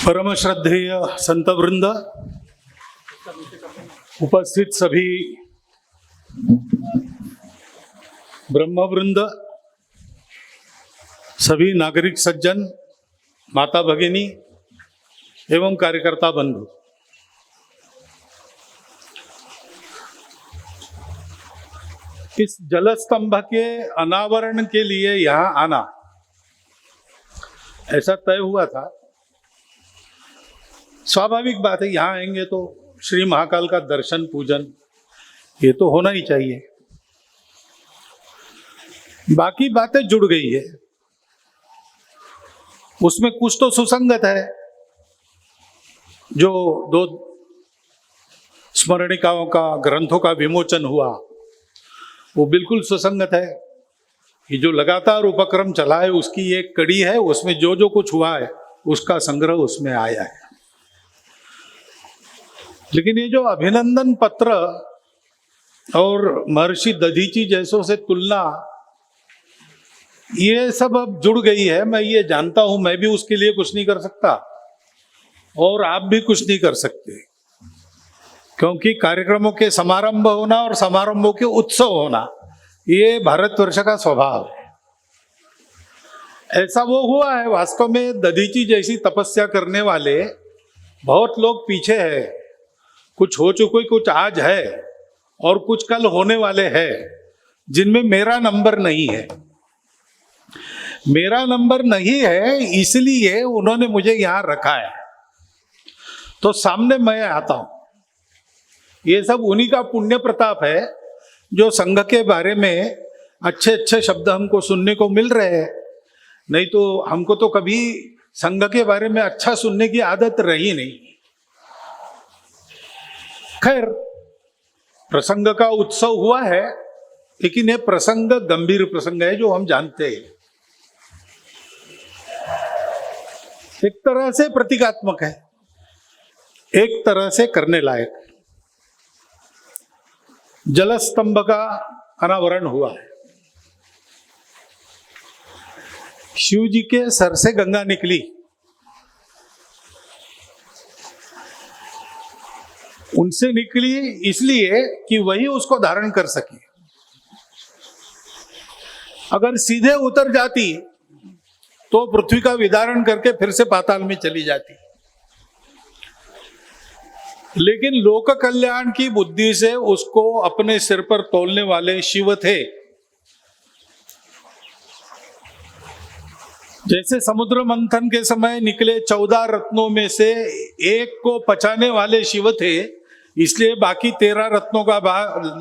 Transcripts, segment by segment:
परम श्रद्धेय संत वृंद, उपस्थित सभी ब्रह्मवृंद, सभी नागरिक सज्जन, माता भगिनी एवं कार्यकर्ता बंधु, इस जलस्तंभ के अनावरण के लिए यहाँ आना ऐसा तय हुआ था। स्वाभाविक बात है, यहाँ आएंगे तो श्री महाकाल का दर्शन पूजन ये तो होना ही चाहिए। बाकी बातें जुड़ गई है, उसमें कुछ तो सुसंगत है। जो दो स्मरणिकाओं का ग्रंथों का विमोचन हुआ वो बिल्कुल सुसंगत है। ये जो लगातार उपक्रम चला है उसकी एक कड़ी है, उसमें जो जो कुछ हुआ है उसका संग्रह उसमें आया है। लेकिन ये जो अभिनंदन पत्र और महर्षि दधीची जैसों से तुलना, ये सब अब जुड़ गई है। मैं ये जानता हूं, मैं भी उसके लिए कुछ नहीं कर सकता और आप भी कुछ नहीं कर सकते, क्योंकि कार्यक्रमों के समारंभ होना और समारंभों के उत्सव होना ये भारतवर्ष का स्वभाव है। ऐसा वो हुआ है। वास्तव में दधीची जैसी तपस्या करने वाले बहुत लोग पीछे हैं। कुछ हो चुके, कुछ आज है और कुछ कल होने वाले हैं, जिनमें मेरा नंबर नहीं है। मेरा नंबर नहीं है इसलिए उन्होंने मुझे यहां रखा है, तो सामने मैं आता हूं। ये सब उन्हीं का पुण्य प्रताप है जो संघ के बारे में अच्छे अच्छे शब्द हमको सुनने को मिल रहे हैं। नहीं तो हमको तो कभी संघ के बारे में अच्छा सुनने की आदत रही नहीं। खैर, प्रसंग का उत्सव हुआ है, लेकिन यह प्रसंग गंभीर प्रसंग है जो हम जानते हैं। एक तरह से प्रतीकात्मक है, एक तरह से करने लायक। जलस्तंभ का अनावरण हुआ है। शिव जी के सर से गंगा निकली, उनसे निकली इसलिए कि वही उसको धारण कर सके। अगर सीधे उतर जाती तो पृथ्वी का विदारण करके फिर से पाताल में चली जाती। लेकिन लोक कल्याण की बुद्धि से उसको अपने सिर पर तोलने वाले शिव थे। जैसे समुद्र मंथन के समय निकले 14 रत्नों में से एक को पचाने वाले शिव थे, इसलिए बाकी 13 रत्नों का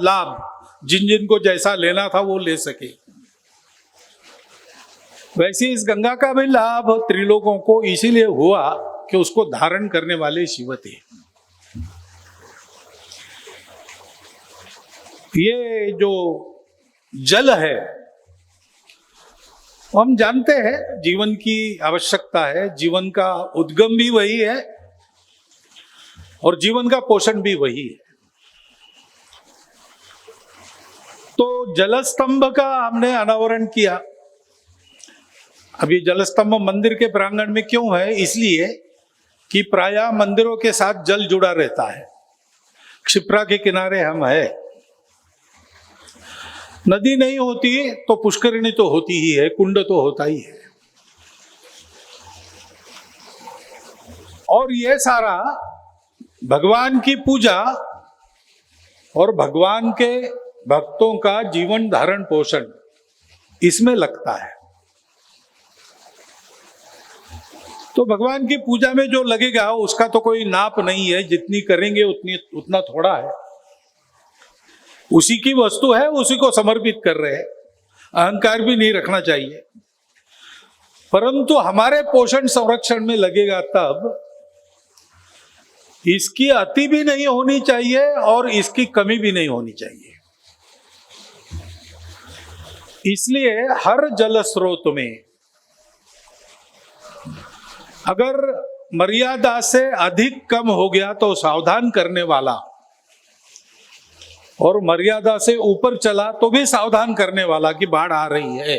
लाभ जिन जिन को जैसा लेना था वो ले सके। वैसे इस गंगा का भी लाभ त्रिलोकों को इसीलिए हुआ कि उसको धारण करने वाले शिव थे। ये जो जल है, हम जानते हैं जीवन की आवश्यकता है, जीवन का उद्गम भी वही है और जीवन का पोषण भी वही है। तो जलस्तंभ का हमने अनावरण किया। अभी जलस्तंभ मंदिर के प्रांगण में क्यों है? इसलिए कि प्रायः मंदिरों के साथ जल जुड़ा रहता है। क्षिप्रा के किनारे हम है, नदी नहीं होती तो पुष्करिणी तो होती ही है, कुंड तो होता ही है। और ये सारा भगवान की पूजा और भगवान के भक्तों का जीवन धारण पोषण इसमें लगता है। तो भगवान की पूजा में जो लगेगा उसका तो कोई नाप नहीं है, जितनी करेंगे उतना थोड़ा है। उसी की वस्तु है, उसी को समर्पित कर रहे हैं। अहंकार भी नहीं रखना चाहिए, परंतु हमारे पोषण संरक्षण में लगेगा तब। इसकी अति भी नहीं होनी चाहिए और इसकी कमी भी नहीं होनी चाहिए। इसलिए हर जल स्रोत में अगर मर्यादा से अधिक कम हो गया तो सावधान करने वाला, और मर्यादा से ऊपर चला तो भी सावधान करने वाला कि बाढ़ आ रही है।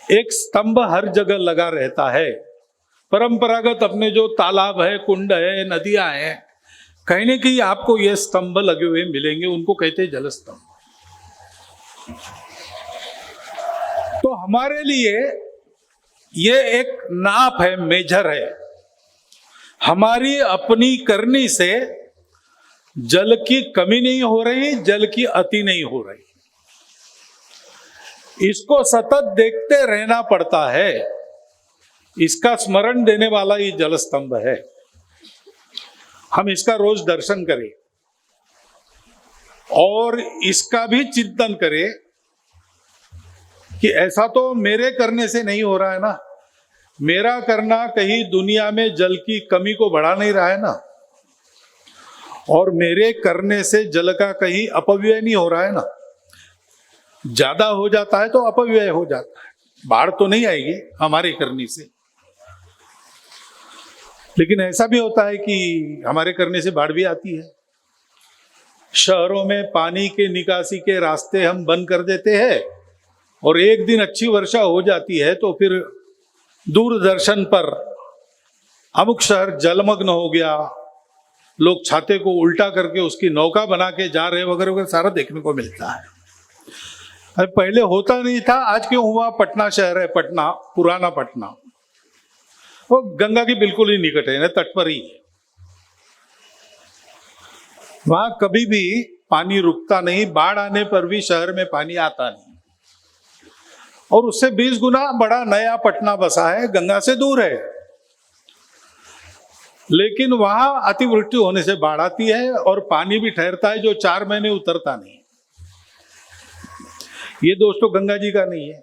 एक स्तंभ हर जगह लगा रहता है परंपरागत अपने जो तालाब है, कुंड है, नदियां हैं, कहीं न कहीं आपको ये स्तंभ लगे हुए मिलेंगे, उनको कहते हैं जल स्तंभ। तो हमारे लिए ये एक नाप है, मेजर है। हमारी अपनी करनी से जल की कमी नहीं हो रही, जल की अति नहीं हो रही। इसको सतत देखते रहना पड़ता है। इसका स्मरण देने वाला ये जल स्तंभ है। हम इसका रोज दर्शन करें और इसका भी चिंतन करें कि ऐसा तो मेरे करने से नहीं हो रहा है ना, मेरा करना कहीं दुनिया में जल की कमी को बढ़ा नहीं रहा है ना, और मेरे करने से जल का कहीं अपव्यय नहीं हो रहा है ना। ज्यादा हो जाता है तो अपव्यय हो जाता है, बाढ़ तो नहीं आएगी हमारे करने से। लेकिन ऐसा भी होता है कि हमारे करने से बाढ़ भी आती है। शहरों में पानी के निकासी के रास्ते हम बंद कर देते हैं और एक दिन अच्छी वर्षा हो जाती है तो फिर दूरदर्शन पर अमुक शहर जलमग्न हो गया, लोग छाते को उल्टा करके उसकी नौका बना के जा रहे वगैरह वगैरह सारा देखने को मिलता है। अरे पहले होता नहीं था, आज क्यों हुआ? पटना शहर है, पटना, पुराना पटना, वो गंगा की बिल्कुल ही निकट है, तट पर ही है। वहां कभी भी पानी रुकता नहीं, बाढ़ आने पर भी शहर में पानी आता नहीं। और उससे 20 गुना बड़ा नया पटना बसा है, गंगा से दूर है, लेकिन वहां अतिवृष्टि होने से बाढ़ आती है और पानी भी ठहरता है जो 4 महीने उतरता नहीं। ये दोष तो गंगा जी का नहीं है,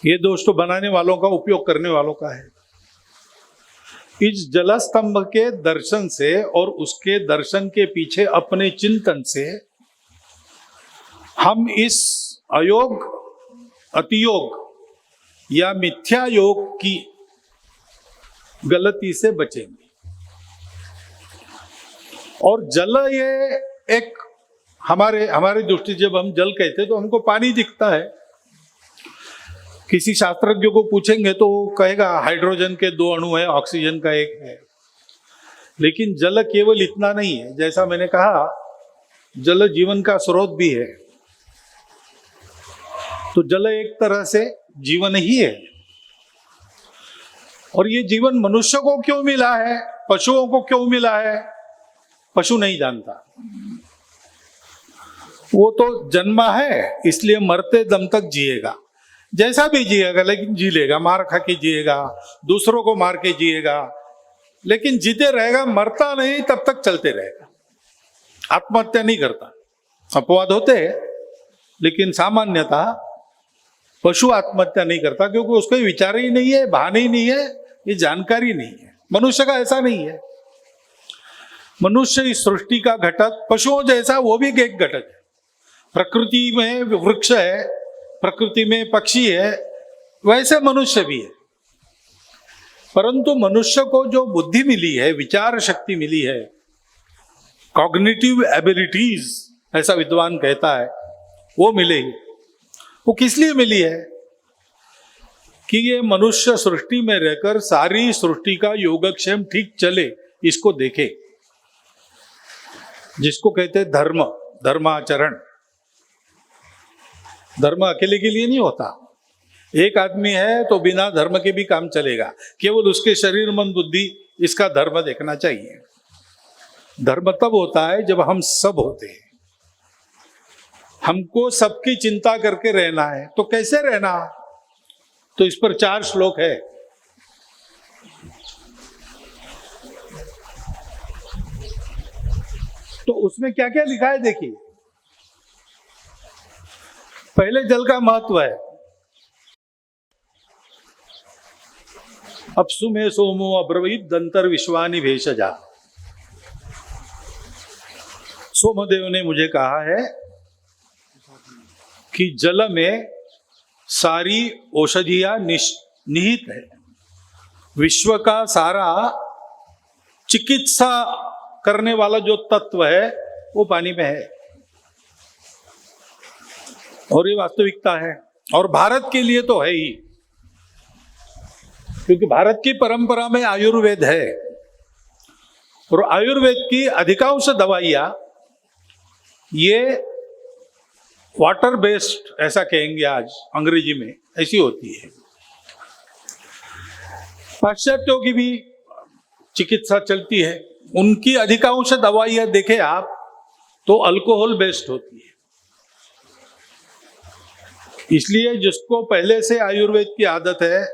ये दोष तो बनाने वालों का, उपयोग करने वालों का है। इस जलस्तंभ के दर्शन से और उसके दर्शन के पीछे अपने चिंतन से हम इस अयोग, अतियोग या मिथ्या योग की गलती से बचेंगे। और जल ये एक हमारी दृष्टि, जब हम जल कहते हैं तो हमको पानी दिखता है। किसी शास्त्रज्ञ को पूछेंगे तो वो कहेगा हाइड्रोजन के 2 अणु है, ऑक्सीजन का 1 है। लेकिन जल केवल इतना नहीं है, जैसा मैंने कहा जल जीवन का स्रोत भी है। तो जल एक तरह से जीवन ही है। और ये जीवन मनुष्य को क्यों मिला है, पशुओं को क्यों मिला है, पशु नहीं जानता। वो तो जन्मा है इसलिए मरते दम तक जिएगा, जैसा भी जिएगा, लेकिन जी लेगा, मार खा के जिएगा, दूसरों को मार के जिएगा, लेकिन जीते रहेगा, मरता नहीं, तब तक चलते रहेगा। आत्महत्या नहीं करता, अपवाद होते हैं, लेकिन सामान्यतः पशु आत्महत्या नहीं करता, क्योंकि उसको विचार ही नहीं है, भान ही नहीं है, ये जानकारी नहीं है। मनुष्य का ऐसा नहीं है। मनुष्य इस सृष्टि का घटक, पशुओं जैसा वो भी एक घटक है। प्रकृति में वृक्ष है, प्रकृति में पक्षी है, वैसे मनुष्य भी है। परंतु मनुष्य को जो बुद्धि मिली है, विचार शक्ति मिली है, कॉग्निटिव एबिलिटीज ऐसा विद्वान कहता है, वो मिलेगी। वो किस लिए मिली है? कि ये मनुष्य सृष्टि में रहकर सारी सृष्टि का योगक्षेम ठीक चले, इसको देखे, जिसको कहते हैं धर्म, धर्माचरण। धर्म अकेले के लिए नहीं होता। एक आदमी है तो बिना धर्म के भी काम चलेगा, केवल उसके शरीर मन बुद्धि इसका धर्म देखना चाहिए। धर्म तब होता है जब हम सब होते हैं। हमको सबकी चिंता करके रहना है, तो कैसे रहना? तो इस पर 4 श्लोक है। तो उसमें क्या क्या लिखा है देखिए। पहले जल का महत्व है। अपसु में सोमो अब्रवीत दंतर विश्वानि भेषजा। सोमदेव ने मुझे कहा है कि जल में सारी औषधियां निहित है। विश्व का सारा चिकित्सा करने वाला जो तत्व है वो पानी में है, और ये वास्तविकता है, और भारत के लिए तो है ही। क्योंकि भारत की परंपरा में आयुर्वेद है और आयुर्वेद की अधिकांश दवाइयां ये वाटर बेस्ड, ऐसा कहेंगे आज अंग्रेजी में, ऐसी होती है। पाश्चात्यों की भी चिकित्सा चलती है, उनकी अधिकांश दवाइयां देखें आप तो अल्कोहल बेस्ड होती है। इसलिए जिसको पहले से आयुर्वेद की आदत है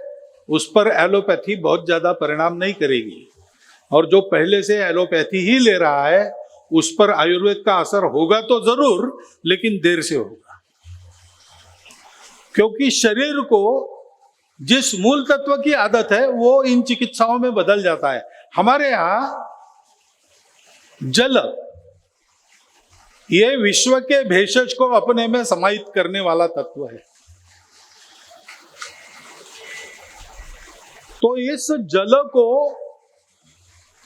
उस पर एलोपैथी बहुत ज्यादा परिणाम नहीं करेगी, और जो पहले से एलोपैथी ही ले रहा है उस पर आयुर्वेद का असर होगा तो जरूर, लेकिन देर से होगा। क्योंकि शरीर को जिस मूल तत्व की आदत है वो इन चिकित्साओं में बदल जाता है। हमारे यहां जल ये विश्व के भेषज को अपने में समाहित करने वाला तत्व है। तो इस जल को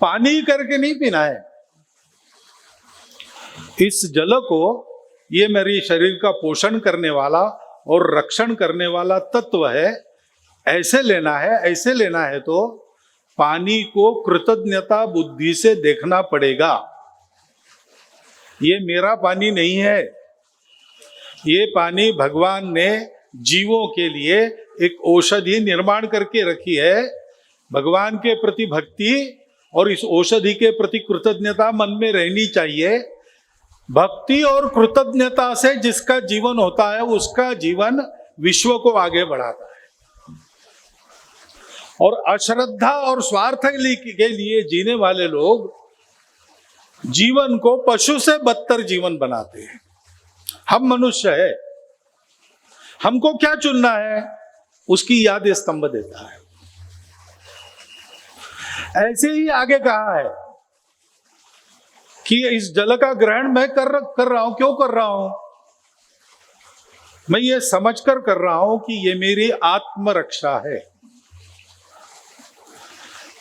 पानी करके नहीं पीना है, इस जल को, ये मेरी शरीर का पोषण करने वाला और रक्षण करने वाला तत्व है, ऐसे लेना है। ऐसे लेना है तो पानी को कृतज्ञता बुद्धि से देखना पड़ेगा। ये मेरा पानी नहीं है, ये पानी भगवान ने जीवों के लिए एक औषधि निर्माण करके रखी है। भगवान के प्रति भक्ति और इस औषधि के प्रति कृतज्ञता मन में रहनी चाहिए। भक्ति और कृतज्ञता से जिसका जीवन होता है उसका जीवन विश्व को आगे बढ़ाता है। और अश्रद्धा और स्वार्थ के लिए जीने वाले लोग जीवन को पशु से बदतर जीवन बनाते हैं। हम मनुष्य है, हमको क्या चुनना है उसकी याद स्तंभ देता है। ऐसे ही आगे कहा है कि इस जल का ग्रहण मैं कर रहा हूं। क्यों कर रहा हूं? मैं ये समझकर कर रहा हूं कि ये मेरी आत्मरक्षा है।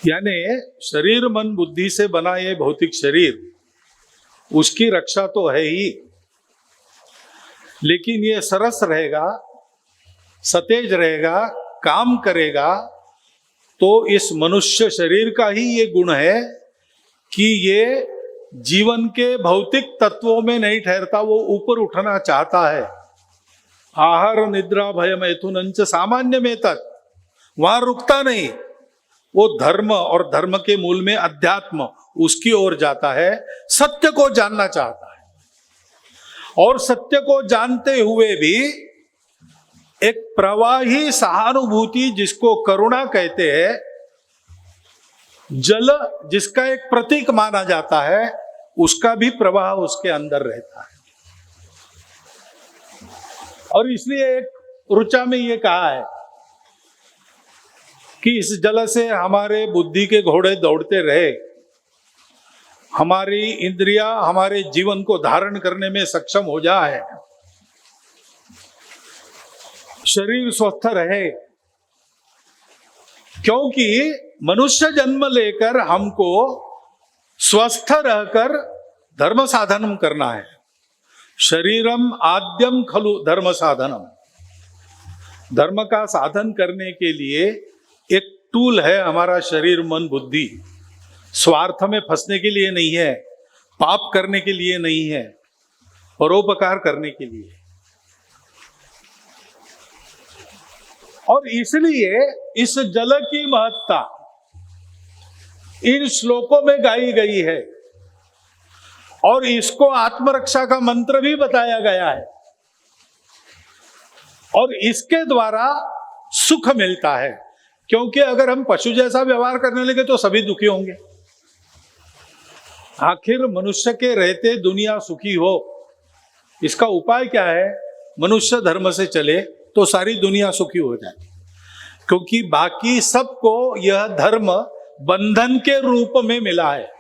यानी शरीर मन बुद्धि से बना ये भौतिक शरीर, उसकी रक्षा तो है ही, लेकिन ये सरस रहेगा, सतेज रहेगा, काम करेगा तो इस मनुष्य शरीर का ही ये गुण है कि ये जीवन के भौतिक तत्वों में नहीं ठहरता, वो ऊपर उठना चाहता है। आहार निद्रा भय मैथुनंच सामान्य में तक वहां रुकता नहीं, वो धर्म और धर्म के मूल में अध्यात्म, उसकी ओर जाता है। सत्य को जानना चाहता है और सत्य को जानते हुए भी एक प्रवाही सहानुभूति, जिसको करुणा कहते हैं, जल जिसका एक प्रतीक माना जाता है, उसका भी प्रवाह उसके अंदर रहता है। और इसलिए एक ऋचा में ये कहा है कि इस जल से हमारे बुद्धि के घोड़े दौड़ते रहे, हमारी इंद्रियां हमारे जीवन को धारण करने में सक्षम हो जाए, शरीर स्वस्थ रहे। क्योंकि मनुष्य जन्म लेकर हमको स्वस्थ रहकर धर्म साधन करना है। शरीरम आद्यम खलु धर्म साधनम। धर्म का साधन करने के लिए एक टूल है हमारा शरीर मन बुद्धि। स्वार्थ में फंसने के लिए नहीं है, पाप करने के लिए नहीं है, परोपकार करने के लिए। और इसलिए इस जल की महत्ता इन श्लोकों में गाई गई है और इसको आत्मरक्षा का मंत्र भी बताया गया है। और इसके द्वारा सुख मिलता है, क्योंकि अगर हम पशु जैसा व्यवहार करने लगे तो सभी दुखी होंगे। आखिर मनुष्य के रहते दुनिया सुखी हो, इसका उपाय क्या है? मनुष्य धर्म से चले तो सारी दुनिया सुखी हो जाए। क्योंकि बाकी सबको यह धर्म बंधन के रूप में मिला है।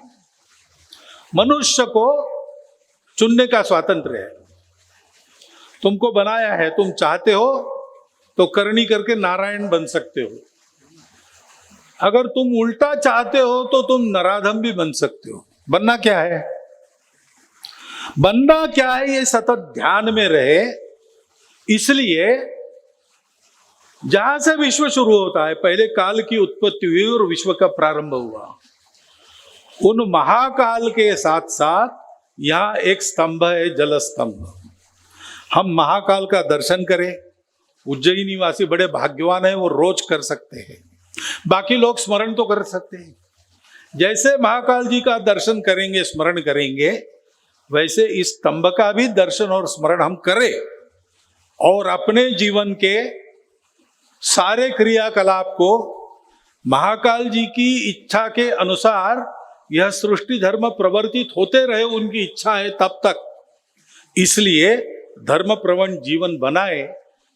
मनुष्य को चुनने का स्वातंत्र्य है। तुमको बनाया है, तुम चाहते हो तो करनी करके नारायण बन सकते हो। अगर तुम उल्टा चाहते हो तो तुम नराधम भी बन सकते हो। बनना क्या है? बनना क्या है ये सतत ध्यान में रहे। इसलिए जहां से विश्व शुरू होता है, पहले काल की उत्पत्ति हुई और विश्व का प्रारंभ हुआ, उन महाकाल के साथ साथ यहां एक स्तंभ है, जल स्तंभ। हम महाकाल का दर्शन करें, उज्जैन निवासी बड़े भाग्यवान है, वो रोज कर सकते हैं। बाकी लोग स्मरण तो कर सकते हैं। जैसे महाकाल जी का दर्शन करेंगे, स्मरण करेंगे, वैसे इस स्तंभ का भी दर्शन और स्मरण हम करें और अपने जीवन के सारे क्रियाकलाप को महाकाल जी की इच्छा के अनुसार यह सृष्टि धर्म प्रवर्तित होते रहे, उनकी इच्छा है तब तक। इसलिए धर्म प्रवण जीवन बनाए।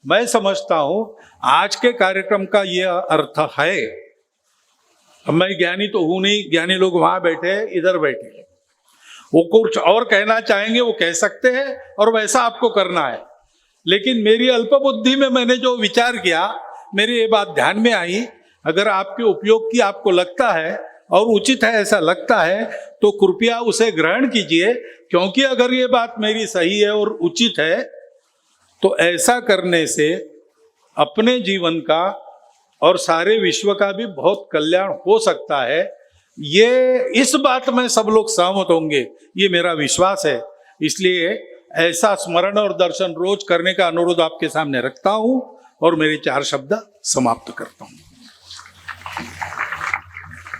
मैं समझता हूं आज के कार्यक्रम का यह अर्थ है। अब मैं ज्ञानी तो हूं नहीं, ज्ञानी लोग वहां बैठे, इधर बैठे, वो कुछ और कहना चाहेंगे वो कह सकते हैं और वैसा आपको करना है। लेकिन मेरी अल्प बुद्धि में मैंने जो विचार किया, मेरी ये बात ध्यान में आई, अगर आपके उपयोग की आपको लगता है और उचित है ऐसा लगता है तो कृपया उसे ग्रहण कीजिए, क्योंकि अगर ये बात मेरी सही है और उचित है तो ऐसा करने से अपने जीवन का और सारे विश्व का भी बहुत कल्याण हो सकता है। ये इस बात में सब लोग सहमत होंगे, ये मेरा विश्वास है। इसलिए ऐसा स्मरण और दर्शन रोज करने का अनुरोध आपके सामने रखता हूं और मेरे 4 शब्द समाप्त करता हूं।